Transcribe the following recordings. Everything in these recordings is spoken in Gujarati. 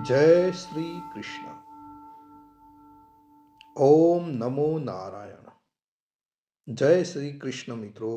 જય શ્રી કૃષ્ણ. ઓમ નમો નારાયણ. જય શ્રી કૃષ્ણ મિત્રો.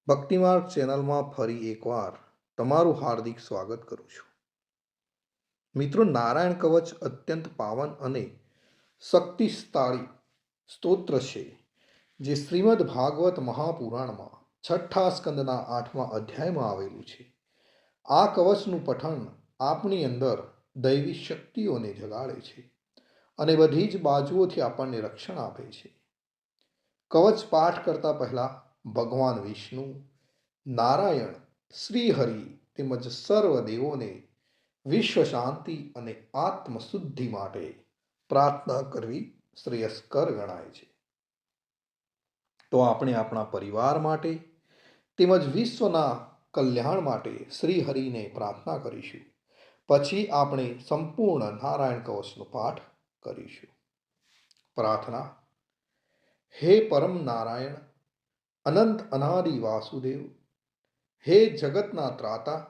ભક્તિમાર્ગ ચેનલમાં ફરી એકવાર તમારું હાર્દિક સ્વાગત કરું છું. મિત્રો, નારાયણ કવચ અત્યંત પાવન અને શક્તિશાળી સ્તોત્ર છે, જે શ્રીમદ ભાગવત મહાપુરાણમાં છઠ્ઠા સ્કંદના 8મા અધ્યાયમાં આવેલું છે. આ કવચનું પઠન આપણી અંદર દૈવી શક્તિઓને જગાડે છે અને બધી જ બાજુઓથી આપણને રક્ષણ આપે છે. કવચ પાઠ કરતા પહેલા ભગવાન વિષ્ણુ, નારાયણ, શ્રીહરિ તેમજ સર્વ દેવોને વિશ્વ શાંતિ અને આત્મશુદ્ધિ માટે પ્રાર્થના કરવી શ્રેયસ્કર ગણાય છે. તો આપણે આપણા પરિવાર માટે તેમજ વિશ્વના કલ્યાણ માટે શ્રીહરિને પ્રાર્થના કરીશું. પછી આપણે સંપૂર્ણ નારાયણ કવચનો પાઠ કરીશું. પ્રાર્થના. હે પરમ નારાયણ, અનંત અનાદિ વાસુદેવ, હે જગતના ત્રાતા,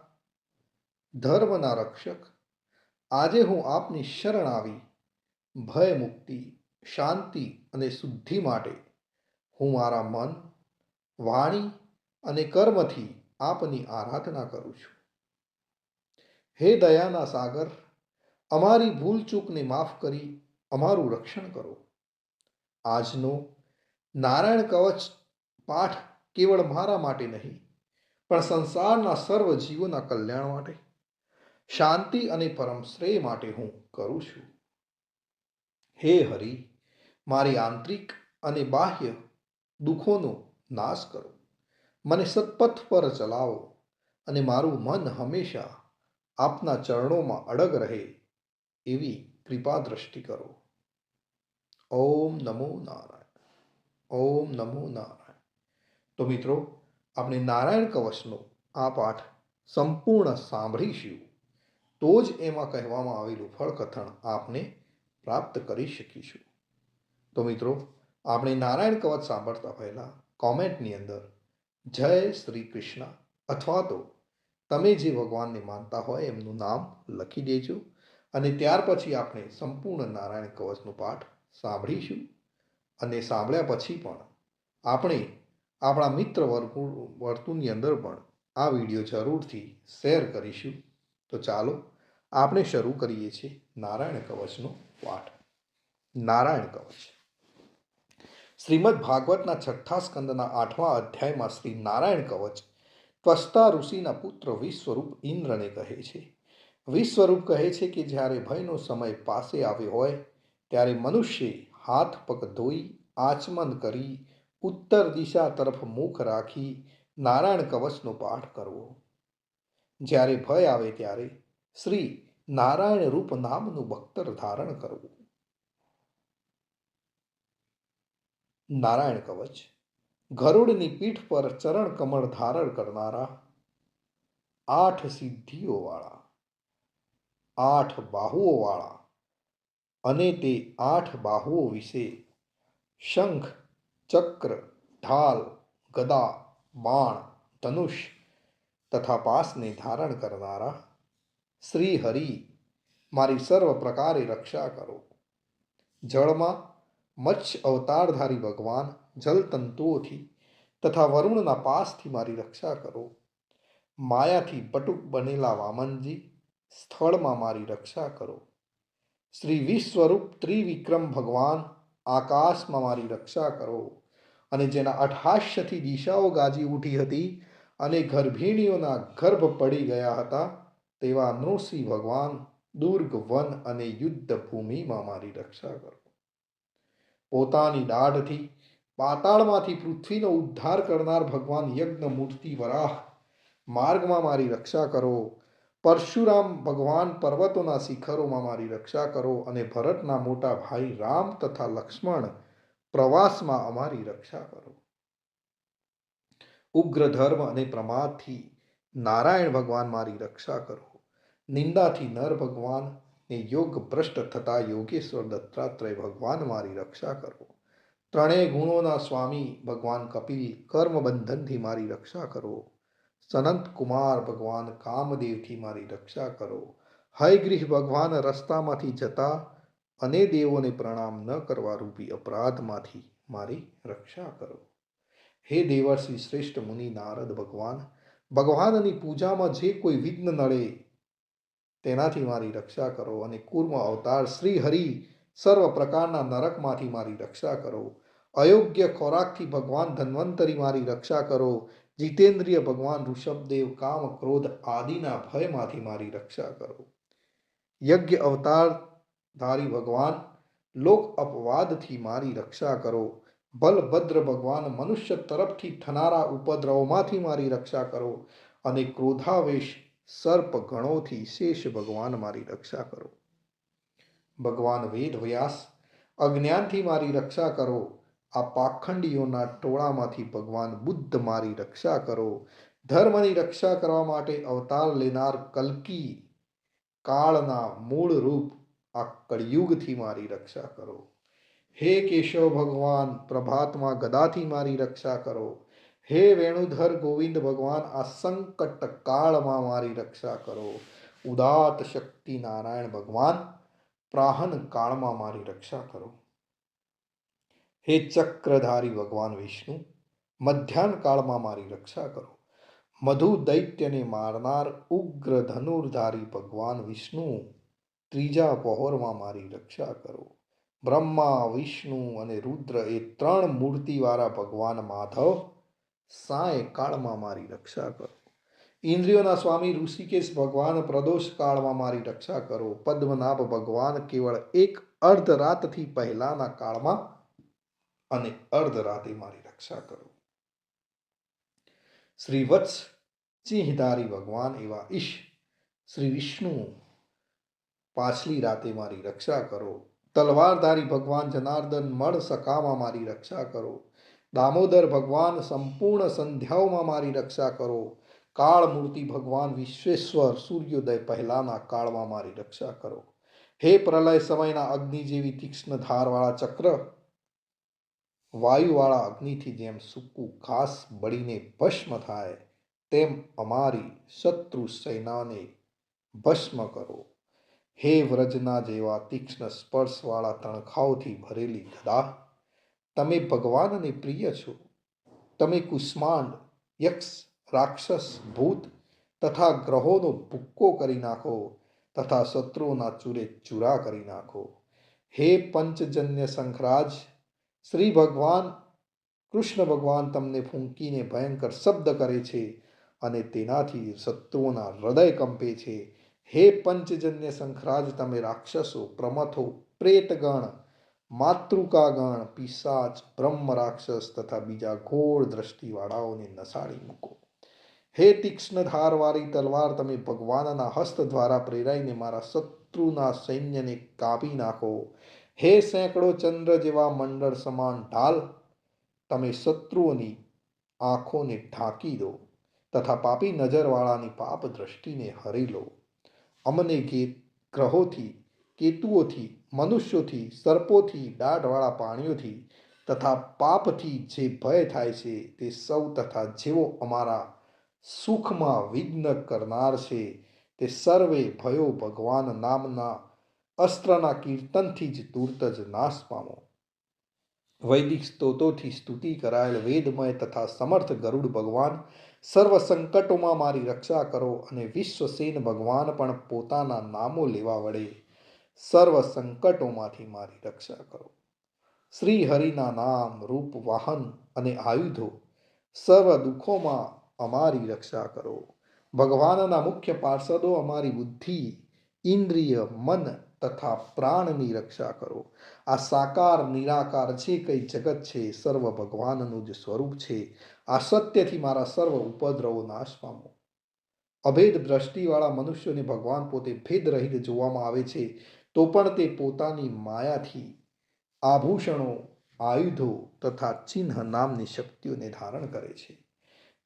ધર્મના રક્ષક, આજે હું આપની શરણ આવી ભય મુક્તિ, શાંતિ અને શુદ્ધિ માટે હું મારા મન, વાણી અને કર્મથી આપની આરાધના કરું છું. હે દયાના સાગર, અમારી ભૂલ ચૂકને માફ કરી અમારું રક્ષણ કરો. આજનો નારાયણ કવચ પાઠ કેવળ મારા માટે નહીં, પણ સંસારના સર્વ જીવોના કલ્યાણ માટે, શાંતિ અને પરમ શ્રેય માટે હું કરું છું. હે હરિ, મારી આંતરિક અને બાહ્ય દુઃખોનો નાશ કરો, મને સત્પથ પર ચલાવો અને મારું મન હંમેશા આપના ચરણોમાં અડગ રહે એવી કૃપા દ્રષ્ટિ કરો. ઓમ નમો નારાયણ. ઓમ નમો નારાયણ. તો મિત્રો, આપણે નારાયણ કવચનો આ પાઠ સંપૂર્ણ સાંભળીશું, તો જ એમાં કહેવામાં આવેલું ફળકથન આપને પ્રાપ્ત કરી શકીશું. તો મિત્રો, આપણે નારાયણ કવચ સાંભળતા પહેલા કોમેન્ટની અંદર જય શ્રી કૃષ્ણ અથવા તો તમે જે ભગવાનને માનતા હોય એમનું નામ લખી દેજો, અને ત્યાર પછી આપણે સંપૂર્ણ નારાયણ કવચનો પાઠ સાંભળીશું. અને સાંભળ્યા પછી પણ આપણે આપણા મિત્ર વર્તુળની અંદર પણ આ વિડીયો જરૂરથી શેર કરીશું. તો ચાલો આપણે શરૂ કરીએ છીએ નારાયણ કવચનો પાઠ. નારાયણ કવચ. શ્રીમદ ભાગવતના છઠ્ઠા સ્કંદના 8મા અધ્યાયમાં શ્રી નારાયણ કવચ ત્વષ્ટા ઋષિના પુત્ર વિશ્વરૂપ ઇન્દ્રને કહે છે. વિશ્વરૂપ કહે છે કે જ્યારે ભયનો સમય પાસે આવ્યો હોય ત્યારે મનુષ્ય હાથ પગ ધોઈ આચમન કરી ઉત્તર દિશા તરફ મુખ રાખી નારાયણ કવચનો પાઠ કરવો. જ્યારે ભય આવે ત્યારે શ્રી નારાયણ રૂપ નામનું બખ્તર ધારણ કરવું. નારાયણ કવચ. ગરુડની પીઠ પર ચરણ કમળ ધારણ કરનારા, 8 સિદ્ધિઓ વાળા, 8 બાહુઓ વાળા અને તે 8 બાહુઓ વિશે શંખ, ચક્ર, ઢાલ, ગદા, બાણ, ધનુષ તથા પાસને ધારણ કરનારા શ્રી હરિ, મારી સર્વ પ્રકારે રક્ષા કરો. જળમાં મત્સ્ય અવતારધારી ભગવાન જલતંતુઓથી તથા વરુણના પાસથી મારી રક્ષા કરો. માયાથી પટુક બનેલા વામનજી, સ્થળમાં મારી રક્ષા કરો. શ્રી વિશ્વરૂપ ત્રિવિક્રમ ભગવાન, આકાશમાં મારી રક્ષા કરો. અને જેના અઠાસ્યથી દિશાઓ ગાજી ઉઠી હતી અને ગર્ભિણીઓના ગર્ભ પડી ગયા હતા તેવા નૃસિંહ ભગવાન, દુર્ગ વન અને યુદ્ધ ભૂમિમાં મારી રક્ષા કરો. પોતાની દાઢથી પાતાળમાંથી પૃથ્વીનો ઉદ્ધાર કરનાર ભગવાન યજ્ઞ મૂર્તિ વરાહ, માર્ગમાં મારી રક્ષા કરો. પરશુરામ ભગવાન, પર્વતોના શિખરોમાં મારી રક્ષા કરો. અને ભરતના મોટા ભાઈ રામ તથા લક્ષ્મણ, પ્રવાસમાં અમારી રક્ષા કરો. ઉગ્ર ધર્મ અને પ્રમાદથી નારાયણ ભગવાન મારી રક્ષા કરો. નિંદાથી નર ભગવાન ને યોગ ભ્રષ્ટ થતા યોગેશ્વર દત્તાત્રેય ભગવાન મારી રક્ષા કરો. ત્રણેય ગુણોના સ્વામી ભગવાન કપિલ, કર્મ બંધનથી મારી રક્ષા કરો. સનંત કુમાર ભગવાન કામદેવથી મારી રક્ષા કરો. હયગ્રીહ ભગવાન રસ્તામાંથી જતા અને દેવોને પ્રણામ ન કરવા રૂપી અપરાધમાંથી મારી રક્ષા કરો. હે દેવર્ષિ શ્રેષ્ઠ મુનિ નારદ ભગવાન, ભગવાનની પૂજામાં જે કોઈ વિઘ્ન નડે તેનાથી મારી રક્ષા કરો. અને કૂર્મ અવતાર શ્રી હરિ સર્વ પ્રકારના નરકમાંથી મારી રક્ષા કરો. અયોગ્ય ખોરાકથી ભગવાન ધન્વંતરી મારી રક્ષા કરો. જીતેન્દ્રિય ભગવાન ઋષભદેવ કામ ક્રોધ આદિના ભયમાંથી મારી રક્ષા કરો. યજ્ઞ અવતાર ધારી ભગવાન લોક અપવાદથી મારી રક્ષા કરો. બલભદ્ર ભગવાન મનુષ્ય તરફથી થનારા ઉપદ્રવમાંથી મારી રક્ષા કરો. અને ક્રોધાવેશ સર્પ ગણોથી શેષ ભગવાન મારી રક્ષા કરો. ભગવાન વેદ વ્યાસ અજ્ઞાનથી મારી રક્ષા કરો. આ પાખંડીઓના ટોળામાંથી ભગવાન બુદ્ધ મારી રક્ષા કરો. ધર્મની રક્ષા કરવા માટે અવતાર લેનાર કલ્કી કાળના મૂળ રૂપ આ કળિયુગથી મારી રક્ષા કરો. હે કેશવ ભગવાન પ્રભાતમાં ગદાથી મારી રક્ષા કરો. હે વેણુધર ગોવિંદ ભગવાન આ સંકટ કાળમાં મારી રક્ષા કરો. ઉદાત શક્તિ નારાયણ ભગવાન પ્રાહન કાળમાં મારી રક્ષા કરો. હે ચક્રધારી ભગવાન વિષ્ણુ મધ્યાહન કાળમાં મારી રક્ષા કરો. મધુ દૈત્યને મારનાર ઉગ્ર ધનુર્ધારી ભગવાન વિષ્ણુ ત્રીજા પહોરમાં મારી રક્ષા કરો. બ્રહ્મા વિષ્ણુ અને રુદ્ર એ ત્રણ મૂર્તિવાળા ભગવાન માધવ સાય કાળમાં મારી રક્ષા કરો. ઇન્દ્રિયોના સ્વામી ઋષિકેશ ભગવાન પ્રદોષ કાળમાં મારી રક્ષા કરો. પદ્મનાભ ભગવાન કેવળ એક અર્ધરાતથી પહેલાના કાળમાં અને અર્ધરાતે મારી રક્ષા કરો. શ્રી વત્સ સિંહધારી ભગવાન એવા ઈશ શ્રી વિષ્ણુ પાછલી રાતે મારી રક્ષા કરો. તલવારધારી ભગવાન જનાર્દન મળ સખામાં મારી રક્ષા કરો. દામોદર ભગવાન સંપૂર્ણ સંધ્યાઓમાં મારી રક્ષા કરો. કાળ મૂર્તિ ભગવાન વિશ્વેશ્વર સૂર્યોદય પહેલાના કાળમાં મારી રક્ષા કરો. હે પ્રલય સમયના અગ્નિ જેવી તીક્ષ્ણ ધારવાળા ચક્ર વાયુવાળા અગ્નિથી જેમ સૂકું ઘાસ બળીને ભસ્મ થાય તેમ અમારી શત્રુ સેનાને ભસ્મ કરો. હે વ્રજના જેવા તીક્ષ્ણ સ્પર્શવાળા તણખાઓથી ભરેલી ગદા તમે ભગવાનને પ્રિય છો. તમે કુષ્માંડ યક્ષ રાક્ષસ ભૂત તથા ગ્રહોનો ભૂક્કો કરી નાખો તથા શત્રુઓના ચૂરે ચૂરા કરી નાખો. હે પંચજન્ય શંખરાજ શ્રી ભગવાન કૃષ્ણ ભગવાન તમને ફૂંકીને ભયંકર શબ્દ કરે છે અને તેનાથી શત્રુઓના હૃદય કંપે છે. હે પંચજન્ય શંખરાજ તમે રાક્ષસો પ્રમથો પ્રેતગણ માતૃકાગણ પિશાચ બ્રહ્મ રાક્ષસ તથા બીજા ઘોર દ્રષ્ટિવાળાઓને નસાડી મૂકો. હે તીક્ષ્ણ ધારવાળી તલવાર તમે ભગવાનના હસ્ત દ્વારા પ્રેરાઈને મારા શત્રુના સૈન્યને કાપી નાખો. હે સેંકડો ચંદ્ર જેવા મંડળ સમાન ઢાલ તમે શત્રુઓની આંખોને ઢાંકી દો તથા પાપી નજરવાળાની પાપ દ્રષ્ટિને હરી લો. અમને ગ્રહોથી કેતુઓથી મનુષ્યોથી સર્પોથી દાઢવાળા પ્રાણીઓથી તથા પાપથી જે ભય થાય છે તે સૌ તથા જેઓ અમારા સુખમાં વિઘ્ન કરનાર છે તે સર્વે ભયો ભગવાન નામના અસ્ત્રના કીર્તનથી જ તુરત જ નાશ પામો. વૈદિક સ્તોત્રોથી સ્તુતિ કરાયેલ વેદમય તથા સમર્થ ગરુડ ભગવાન સર્વ સંકટોમાં મારી રક્ષા કરો. અને વિશ્વસેન ભગવાન પણ પોતાના નામો લેવા વડે સર્વ સંકટોમાંથી મારી રક્ષા કરો. શ્રી હરિના નામ રૂપ વાહન અને આયુધો સર્વ દુઃખોમાં અમારી રક્ષા કરો. ભગવાનના મુખ્ય પાર્ષદો અમારી બુદ્ધિ ઇન્દ્રિય મન તથા પ્રાણની રક્ષા કરો. આ સાકાર નિરાકાર જે કંઈ જગત છે સર્વ ભગવાનનું જ સ્વરૂપ છે. આ સત્યથી મારા સર્વ ઉપદ્રવો નાશ પામો. અભેદ દ્રષ્ટિવાળા મનુષ્યોને ભગવાન પોતે ભેદ રહિત જોવામાં આવે છે તો પણ તે પોતાની માયાથી આભૂષણો આયુધો તથા ચિહ્ન નામની શક્તિઓને ધારણ કરે છે.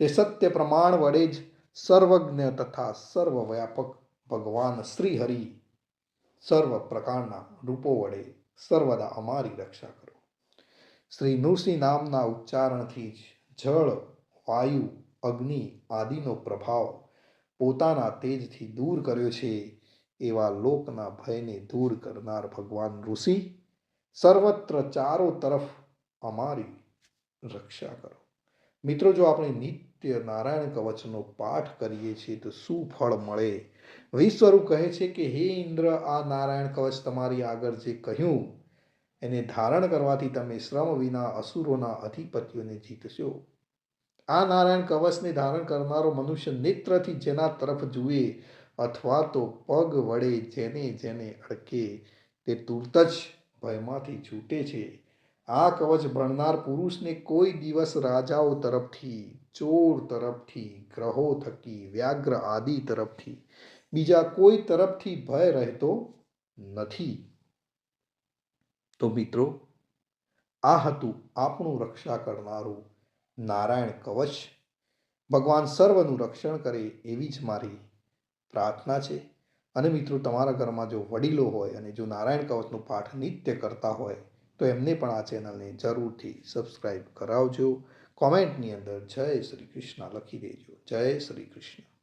તે સત્ય પ્રમાણ વડે જ સર્વજ્ઞ તથા સર્વવ્યાપક ભગવાન શ્રી હરિ સર્વ પ્રકારના રૂપો વડે સર્વદા અમારી રક્ષા કરો. શ્રી નૃસિંહ નામના ઉચ્ચારણથી જ જળ વાયુ અગ્નિ આદિનો પ્રભાવ પોતાના તેજથી દૂર કર્યો છે એવા લોકના ભયને દૂર કરનાર ભગવાન ઋષિ, સર્વત્ર ચારો તરફ અમારી રક્ષા કરો. મિત્રો, જો આપણે નિત્ય નારાયણ કવચનો પાઠ કરીએ છીએ તો શું ફળ મળે? વિશ્વરૂપ કહે છે કે હે ઇન્દ્ર, આ નારાયણ કવચ તમારી આગળ જે કહ્યું એને ધારણ કરવાથી તમે શ્રમ વિના અસુરોના અધિપતિઓને જીતશો. આ નારાયણ કવચને ધારણ કરનારો મનુષ્ય નેત્રથી જેના તરફ જુએ અથવા તો પગ વડે જેને જેને અડકે તે તુરત જ ભયમાંથી છૂટે છે. આ કવચ ભણનાર પુરુષને કોઈ દિવસ રાજાઓ તરફથી, ચોર તરફથી, ગ્રહો થકી, વ્યાઘ્ર આદિ તરફથી, બીજા કોઈ તરફથી ભય રહેતો નથી. તો મિત્રો, આ હતું આપણું રક્ષા કરનારું નારાયણ કવચ. ભગવાન સર્વનું રક્ષણ કરે એવી જ મારી પ્રાર્થના છે. અને મિત્રો, તમારા ઘરમાં જો વડીલો હોય અને જો નારાયણ કવચનો પાઠ નિત્ય કરતા હોય તો એમને પણ આ ચેનલને જરૂરથી સબસ્ક્રાઈબ કરાવજો. કોમેન્ટની અંદર જય શ્રી કૃષ્ણ લખી દેજો. જય શ્રી કૃષ્ણ.